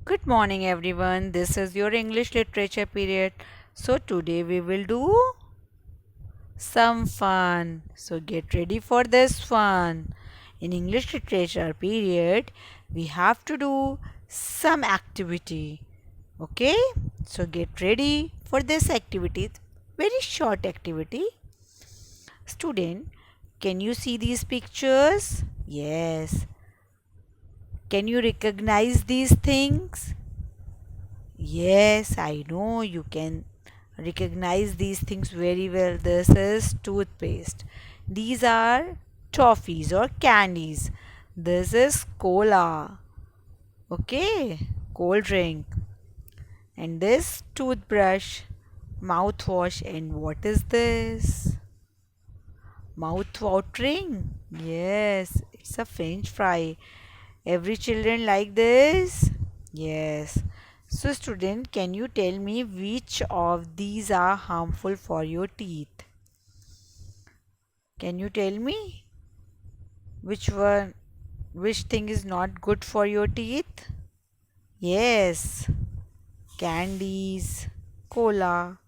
Good morning, everyone. This is your English literature period. So, today we will do some fun. So, get ready for this fun. In English literature period, we have to do some activity. Okay? So, get ready for this activity. Very short activity. Student, can you see these pictures? Yes. Can you recognize these things? Yes, I know you can recognize these things very well. This is toothpaste. These are toffees or candies. This is cola. Okay, cold drink. And this toothbrush, mouthwash. And what is this? Mouth watering. Yes, it's a French fry. Every children like this? Yes. So student, can you tell me which of these are harmful for your teeth? Can you tell me which one, which thing is not good for your teeth? Yes, candies, cola,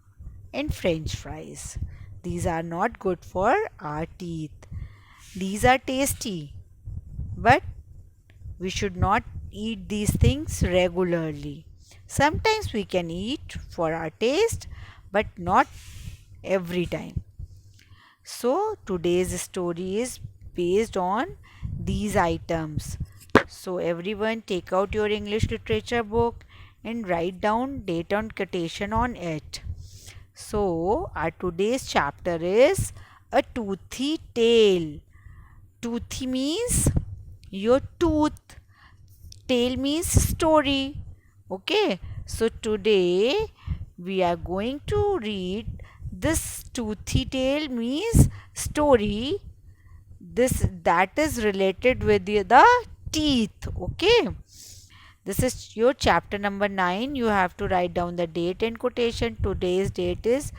and French fries. These are not good for our teeth. These are tasty, but we should not eat these things regularly. Sometimes we can eat for our taste, but not every time. So, today's story is based on these items. So, everyone take out your English literature book and write down date and quotation on it. So, our today's chapter is a toothy tale. Toothy means your tooth. Tale means story. Okay, so today we are going to read this toothy tale means story. This that is related with the teeth. Okay, this is your chapter number 9. You have to write down the date and quotation. Today's date is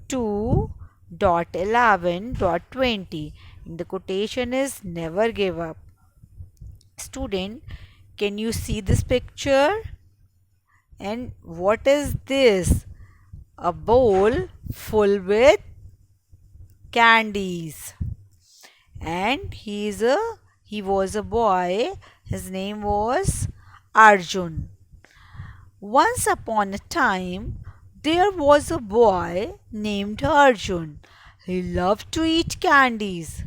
2.11.20. The quotation is never give up. Student, can you see this picture? And what is this? A bowl full with candies. And he was a boy. His name was Arjun. Once upon a time, there was a boy named Arjun. He loved to eat candies.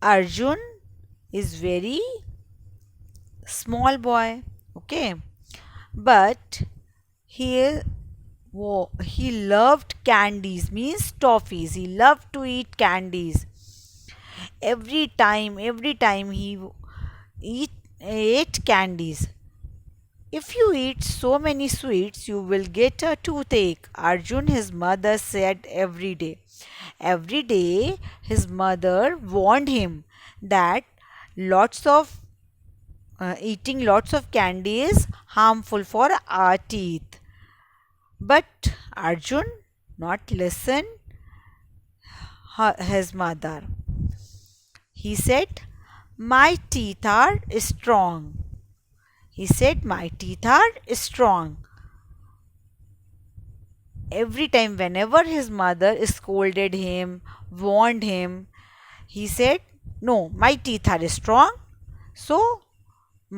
Arjun is very small boy. Okay, but he he loved candies means toffees. He loved to eat candies. Every time he eat ate candies. If you eat so many sweets, you will get a toothache, Arjun his mother said every day. Every day his mother warned him that lots of eating lots of candy is harmful for our teeth. But Arjun not listen his mother. He said, "My teeth are strong." He said, "My teeth are strong." Every time, whenever his mother scolded him, warned him, he said, "No, my teeth are strong. So,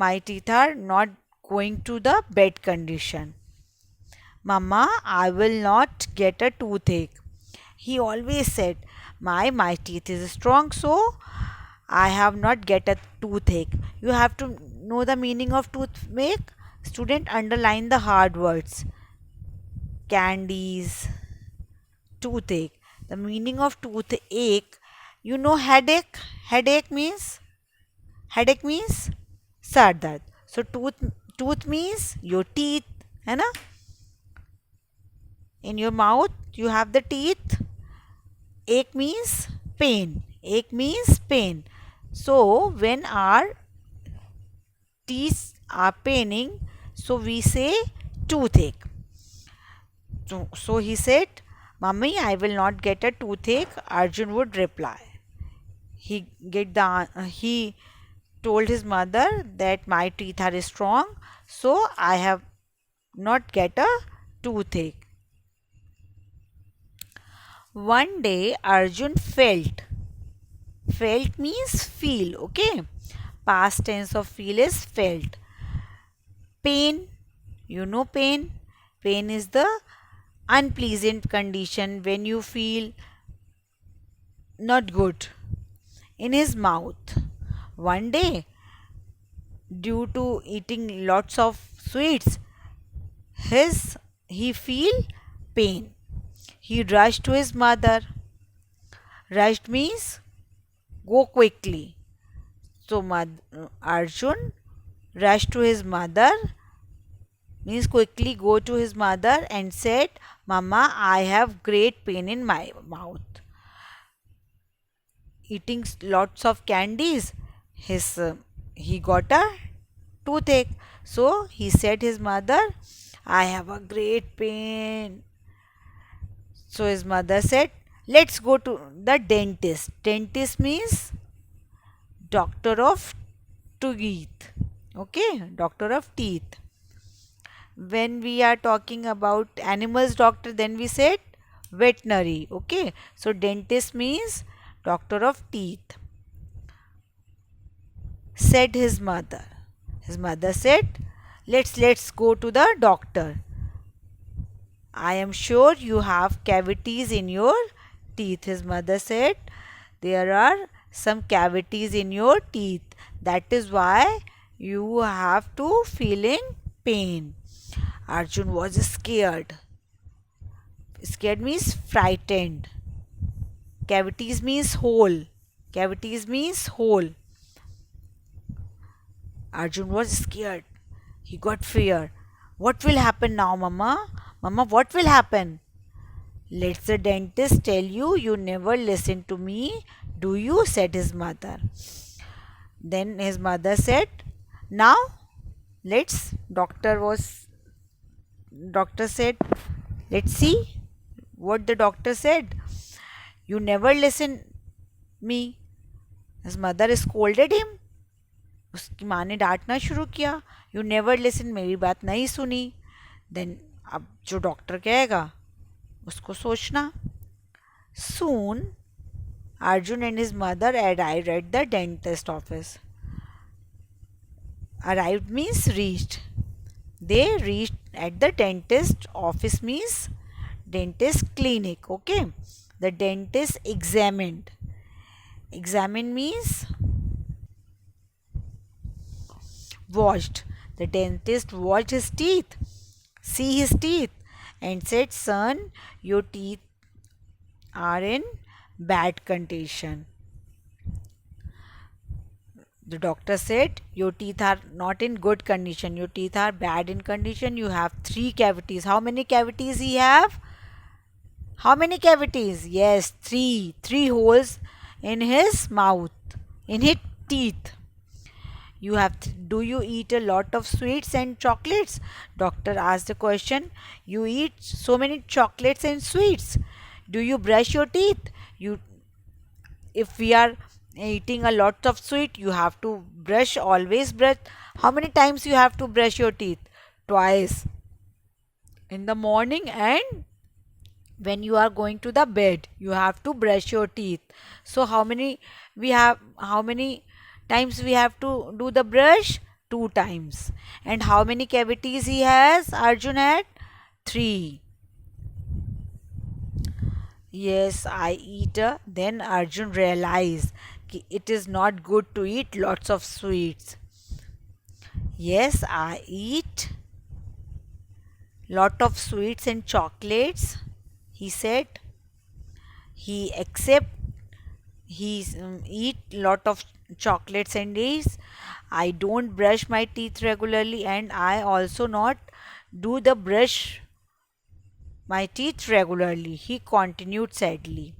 my teeth are not going to the bad condition. Mama, I will not get a toothache." He always said, my teeth is strong, so I have not get a toothache. You have to know the meaning of toothache. Student, underline the hard words. Candies, toothache. The meaning of toothache, you know headache. Headache means sar dard. So tooth means your teeth, है ना? In your mouth you have the teeth. Ache means pain. Ache means pain. So when our teeth are paining, so we say toothache. So he said, "Mummy, I will not get a toothache." Arjun would reply. He told his mother that my teeth are strong, so I have not get a toothache. One day Arjun felt. Felt means feel, okay? Past tense of feel is felt. Pain, you know pain. Pain is the unpleasant condition when you feel not good in his mouth. One day, due to eating lots of sweets, his he feel pain. He rushed to his mother. Rushed means go quickly. So Arjun rushed to his mother means quickly go to his mother and said, Mama, I have great pain in my mouth. Eating lots of candies, his he got a toothache. So he said his mother, I have a great pain. So his mother said, let's go to the dentist. Dentist means doctor of teeth. Okay, doctor of teeth. When we are talking about animals doctor, then we said veterinary. Okay, so dentist means doctor of teeth. Said his mother. His mother said, let's go to the doctor. I am sure you have cavities in your teeth. His mother said, there are some cavities in your teeth. That is why you have to feeling pain. Arjun was scared. Scared means frightened. Cavities means hole. Cavities means hole. Arjun was scared. He got fear. What will happen now, Mama? Mama, what will happen? Let the dentist tell you, you never listen to me, do you? Said his mother. Then his mother said, now let's, doctor said, let's see what the doctor said. You never listen me. His mother scolded him. उसकी माँ ने डांटना शुरू किया. You never listen, मेरी बात नहीं सुनी. Then अब जो डॉक्टर कहेगा उसको सोचना. Soon Arjun and his mother arrived at the dentist office. Arrived means reached. They reached at the dentist office means dentist clinic. Okay, the dentist examined. Examine means watched. The dentist watched his teeth, see his teeth, and said, son, your teeth are in bad condition. The doctor said, your teeth are not in good condition. Your teeth are bad in condition. You have 3 cavities. How many cavities he have? How many cavities? Yes, 3. 3 holes in his mouth, in his teeth. You have do you eat a lot of sweets and chocolates? Doctor asked the question. You eat so many chocolates and sweets. Do you brush your teeth? You if we are eating a lot of sweet, you have to brush, always brush. How many times you have to brush your teeth? Twice. In the morning and when you are going to the bed, you have to brush your teeth. So how many times we have to do the brush? 2 times. And how many cavities he has? Arjun had 3. Yes, I eat. Then Arjun realized it is not good to eat lots of sweets. Yes, I eat lot of sweets and chocolates, he said. He accept he eat lot of chocolates and days. I don't brush my teeth regularly and I also not do the brush my teeth regularly, he continued sadly.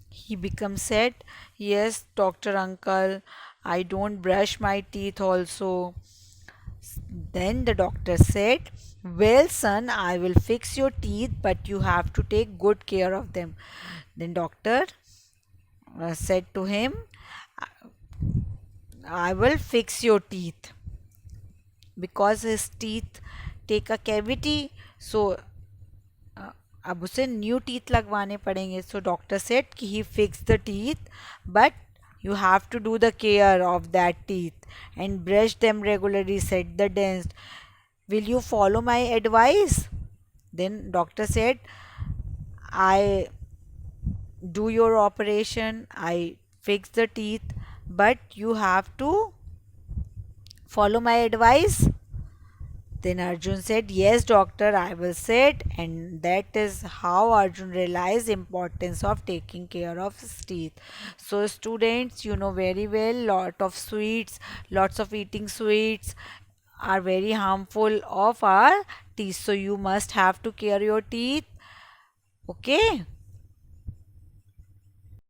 He became sad. Yes, doctor uncle, I don't brush my teeth also. Then the doctor said, well, son, I will fix your teeth, but you have to take good care of them. Then doctor said to him, I will fix your teeth, because his teeth take a cavity. So अब उसे new teeth लगवाने पड़ेंगे. सो doctor said कि he fix the teeth, but you have to do the care of that teeth and brush them regularly, said the dentist. Will you follow my advice? Then doctor said, I do your operation, I fix the teeth, but you have to follow my advice. Then Arjun said, yes, doctor, I will sit. And that is how Arjun realized importance of taking care of his teeth. So students, you know very well, lot of sweets, lots of eating sweets are very harmful of our teeth. So you must have to care your teeth. Okay.